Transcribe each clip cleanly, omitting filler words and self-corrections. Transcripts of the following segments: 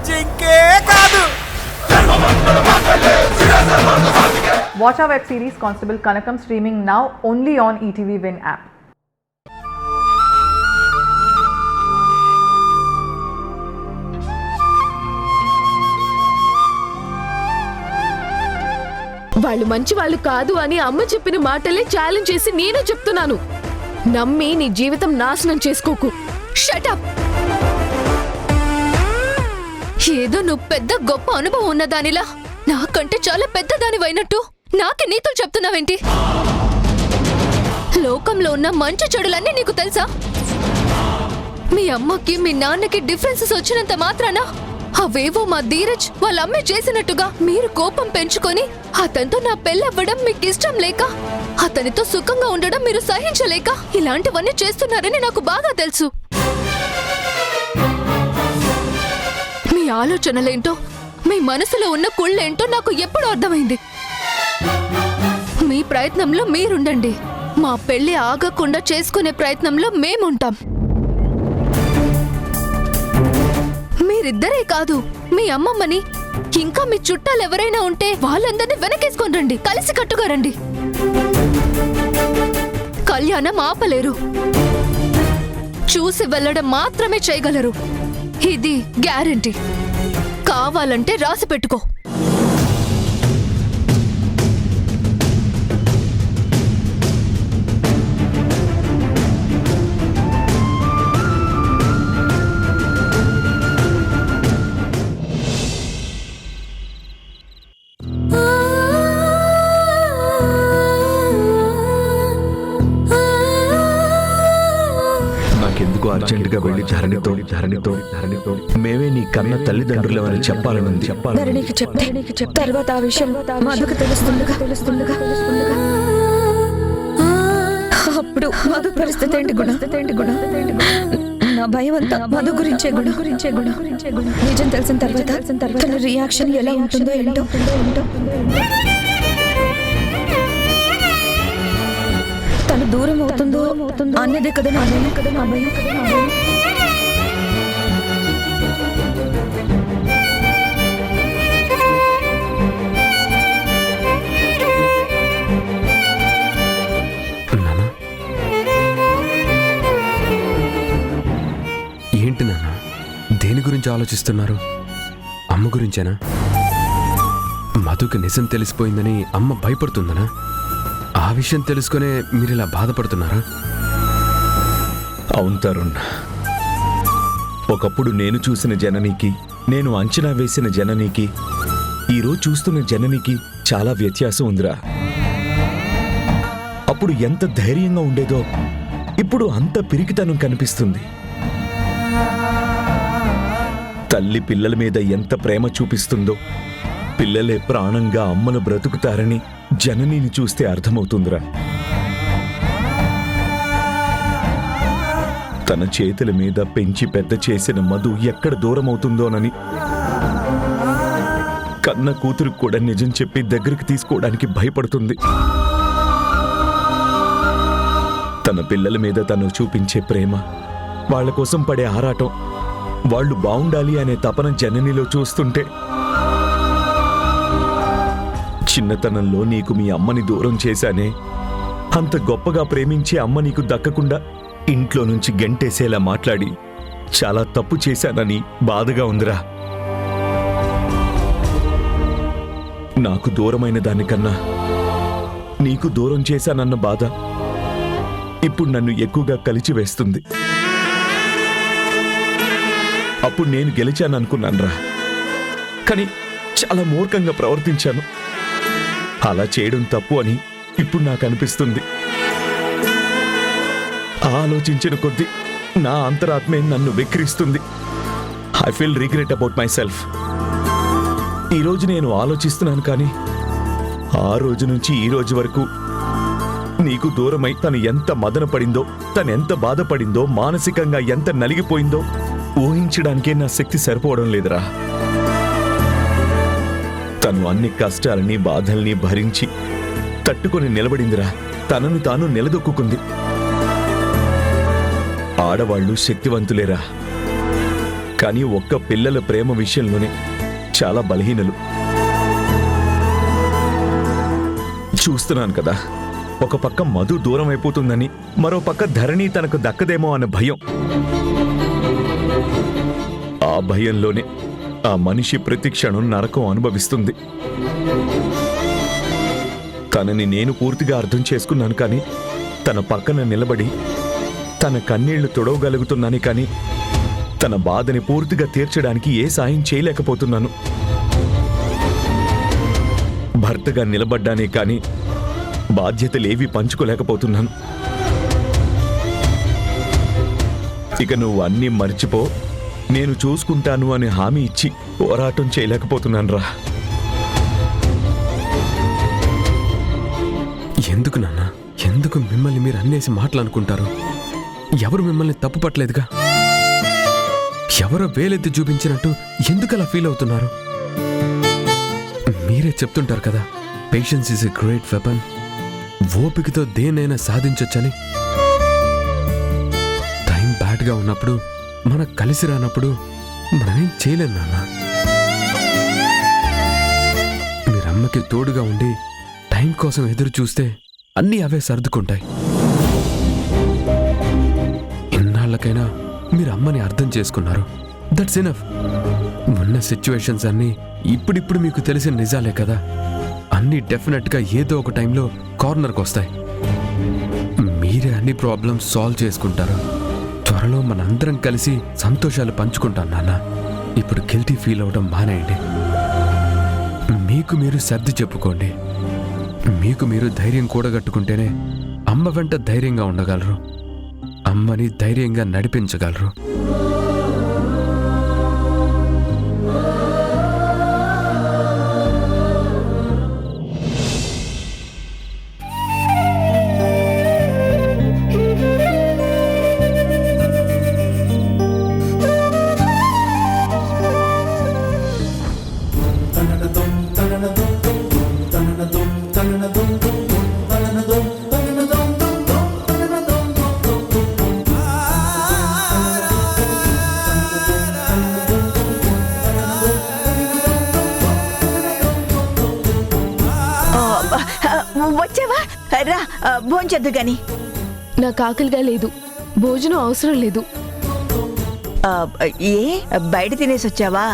జింకే కాదు. Watch our web series Constable Kanakam streaming now only on ETV Win app. వాళ్ళు మంచి వాళ్ళు కాదు అని అమ్మ చెప్పిన మాటలే ఛాలెంజ్ చేసి నేను చెప్తున్నాను. నమ్మి నీ జీవితం నాశనం చేసుకోకు. Shut up. ఏదో నువ్వు పెద్ద గొప్ప అనుభవం ఉన్నదానిలా నాకంటే చాలా పెద్దదానివైనట్టు నాకే నీతులు చెప్తున్నావేంటి? లోకంలో ఉన్న మంచి చెడులన్నీ నీకు తెలుసా? మీ అమ్మకి మీ నాన్నకి డిఫరెన్సెస్ వచ్చినంత మాత్రాన అవేవో మా ధీరజ్ వాళ్ళ అమ్మే చేసినట్టుగా మీరు కోపం పెంచుకొని అతనితో నా పెళ్ళవ్వడం మీకు ఇష్టం లేక, అతనితో సుఖంగా ఉండడం మీరు సహించలేక ఇలాంటివన్నీ చేస్తున్నారని నాకు బాగా తెలుసు. మీ ఆలోచనలేంటో, మీ మనసులో ఉన్న కుళ్ళేంటో నాకు ఎప్పుడూ అర్థమైంది. మీ ప్రయత్నంలో మీరుండండి, మా పెళ్లి ఆగకుండా చేసుకునే ప్రయత్నంలో మేముంటాం. మీరిద్దరే కాదు, మీ అమ్మమ్మని ఇంకా మీ చుట్టాలు ఎవరైనా ఉంటే వాళ్ళందరినీ వెనకేసుకొని రండి, కలిసి కట్టుగా రండి. కళ్యాణం ఆపలేరు, చూసి వెళ్ళడం మాత్రమే చేయగలరు. ఇది గ్యారెంటీ. కావాలంటే రాసి పెట్టుకో. అర్జెంటుగా వెళ్ళి ధరణితో మేమే నీ కన్న తల్లిదండ్రులమని చెప్పాలనుంది. ధరణికి చెప్తే తర్వాత ఆ విషయం మధుకు తెలుస్తుండగా అప్పుడు మధు పరిస్థితి ఏంటి గుణ? నా భయం అంతా మధు గురించే గుణ. నిజం తెలిసిన తర్వాత తన రియాక్షన్ ఎలా ఉంటుందో ఏంటో. తను దూరం అవుతుందో అన్నదే కదా నా భయం. ఏంటి నాన్న, దేని గురించి ఆలోచిస్తున్నారు? అమ్మ గురించేనా? మధుకి నిజం తెలిసిపోయిందని అమ్మ భయపడుతుందనా? ఆ విషయం తెలుసుకునే మీరిలా బాధపడుతున్నారా? అవును తరుణ్, ఒకప్పుడు నేను చూసిన జననికి, నేను అంచనా వేసిన జననికి, ఈరోజు చూస్తున్న జననికి చాలా వ్యత్యాసం ఉందిరా. అప్పుడు ఎంత ధైర్యంగా ఉండేదో ఇప్పుడు అంత పిరికితనం కనిపిస్తుంది. తల్లి పిల్లల మీద ఎంత ప్రేమ చూపిస్తుందో, పిల్లలే ప్రాణంగా అమ్మను బ్రతుకుతారని జననిని చూస్తే అర్థమవుతుందిరా. తన చేతుల మీద పెంచి పెద్ద చేసిన మధు ఎక్కడ దూరమవుతుందోనని కన్న కూతురు కూడా నిజం చెప్పి దగ్గరికి తీసుకోవడానికి భయపడుతుంది. తన పిల్లల మీద తను చూపించే ప్రేమ, వాళ్ల కోసం పడే ఆరాటం, వాళ్ళు బావుండాలి అనే తపన జననిలో చూస్తుంటే, చిన్నతనంలో నీకు మీ అమ్మని దూరం చేశానే, అంత గొప్పగా ప్రేమించే అమ్మ నీకు దక్కకుండా ఇంట్లో నుంచి గంటేసేలా మాట్లాడి చాలా తప్పు చేశానని బాధగా ఉందిరా. నాకు దూరమైన దానికన్నా నీకు దూరం చేశానన్న బాధ ఇప్పుడు నన్ను ఎక్కువగా కలిచివేస్తుంది. అప్పుడు నేను గెలిచాననుకున్నానురా, కానీ చాలా మూర్ఖంగా ప్రవర్తించాను. అలా చేయడం తప్పు అని ఇప్పుడు నాకు అనిపిస్తుంది. ఆలోచించిన కొద్దీ నా అంతరాత్మే నన్ను వెక్కిరిస్తుంది. I feel regret about myself. ఈరోజు నేను ఆలోచిస్తున్నాను, కానీ ఆ రోజు నుంచి ఈ రోజు వరకు నీకు దూరమై తను ఎంత మదన పడిందో, తను ఎంత బాధపడిందో, మానసికంగా ఎంత నలిగిపోయిందో ఊహించడానికే నా శక్తి సరిపోవడం లేదురా. తను అన్ని కష్టాలని బాధల్ని భరించి తట్టుకొని నిలబడిందిరా. తనను తాను నిలదొక్కుంది. ఆడవాళ్లు శక్తివంతులేరా, కానీ ఒక్క పిల్లల ప్రేమ విషయంలోనే చాలా బలహీనలు. చూస్తున్నాను కదా, ఒక పక్క మధు దూరం అయిపోతుందని, మరో పక్క ధరణి తనకు దక్కదేమో అన్న భయం. ఆ భయంలోనే ఆ మనిషి ప్రతి క్షణం నరకం అనుభవిస్తుంది. తనని నేను పూర్తిగా అర్థం చేసుకున్నాను, కానీ తన పక్కన నిలబడి తన కన్నీళ్లు తొడవగలుగుతున్నాను, కానీ తన బాధని పూర్తిగా తీర్చడానికి ఏ సాయం చేయలేకపోతున్నాను. భర్తగా నిలబడ్డానే కానీ బాధ్యతలేవి పంచుకోలేకపోతున్నాను. ఇక నువ్వు అన్నీ మర్చిపో, నేను చూసుకుంటాను అని హామీ ఇచ్చి పోరాటం చేయలేకపోతున్నాను రా. ఎందుకు నాన్న, ఎందుకు మిమ్మల్ని మీరు అన్నేసి మాటలనుకుంటారు? ఎవరు మిమ్మల్ని తప్పు పట్టలేదుగా. ఎవరో వేలెత్తి చూపించినట్టు ఎందుకు అలా ఫీల్ అవుతున్నారు? మీరే చెప్తుంటారు కదా, patience is a great weapon. ఓపికతో దేనైనా సాధించొచ్చని. టైం బ్యాడ్గా ఉన్నప్పుడు, మనకు కలిసి రానప్పుడు మనమేం చేయలేం నాన్న. మీరమ్మకి తోడుగా ఉండి టైం కోసం ఎదురు చూస్తే అన్నీ అవే సర్దుకుంటాయి. ఇన్నాళ్ళకైనా మీరు అమ్మని అర్థం చేసుకున్నారు. That's enough. ఉన్న సిచ్యువేషన్స్ అన్నీ ఇప్పుడిప్పుడు మీకు తెలిసిన నిజాలే కదా. అన్నీ డెఫినెట్గా ఏదో ఒక టైంలో కార్నర్కి వస్తాయి. మీరే అన్ని ప్రాబ్లమ్స్ సాల్వ్ చేసుకుంటారు. త్వరలో మనందరం కలిసి సంతోషాలు పంచుకుంటాం నాన్న. ఇప్పుడు గిల్టీ ఫీల్ అవడం మానేయండి. మీకు మీరు సర్ది చెప్పుకోండి. మీకు మీరు ధైర్యం కూడగట్టుకుంటేనే అమ్మ వెంట ధైర్యంగా ఉండగలరు, అమ్మని ధైర్యంగా నడిపించగలరు. వచ్చావా? రా భోంచొద్దు గాని. నాకు ఆకలిగా లేదు, భోజనం అవసరం లేదు. ఏ బయట తినేసి వచ్చావా?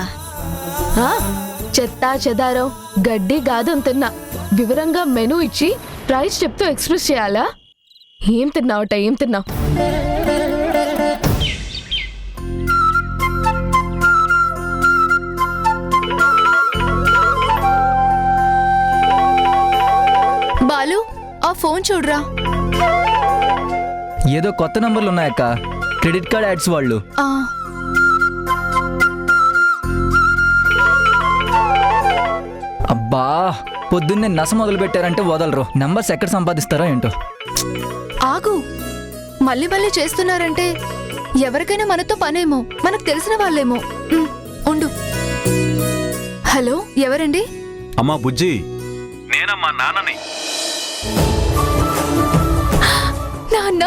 చెత్తా చెదారం గడ్డి గాదం తిన్నా. వివరంగా మెనూ ఇచ్చి ప్రైస్ చెప్తూ ఎక్స్ప్రెస్ చేయాలా? ఏం తిన్నావట, ఏం తిన్నావు? బాలు, ఆ ఫోన్ చూడరా. ఏదో కొత్త నంబర్లు ఉన్నాయక్క, క్రెడిట్ కార్డ్ యాడ్స్ వాళ్ళు. అబ్బా, పొద్దున్నే నస మొదలు పెట్టారంటే వదలరు. నంబర్స్ ఎక్కడ సంపాదిస్తారో ఏంటో. ఆగు, మళ్ళీ మళ్ళీ చేస్తున్నారంటే ఎవరికైనా మనతో పనేమో, మనకు తెలిసిన వాళ్ళేమో. ఉండు. హలో, ఎవరండి? అమ్మా బుజ్జి, నేనమ్మా నాన్నని. నాన్న,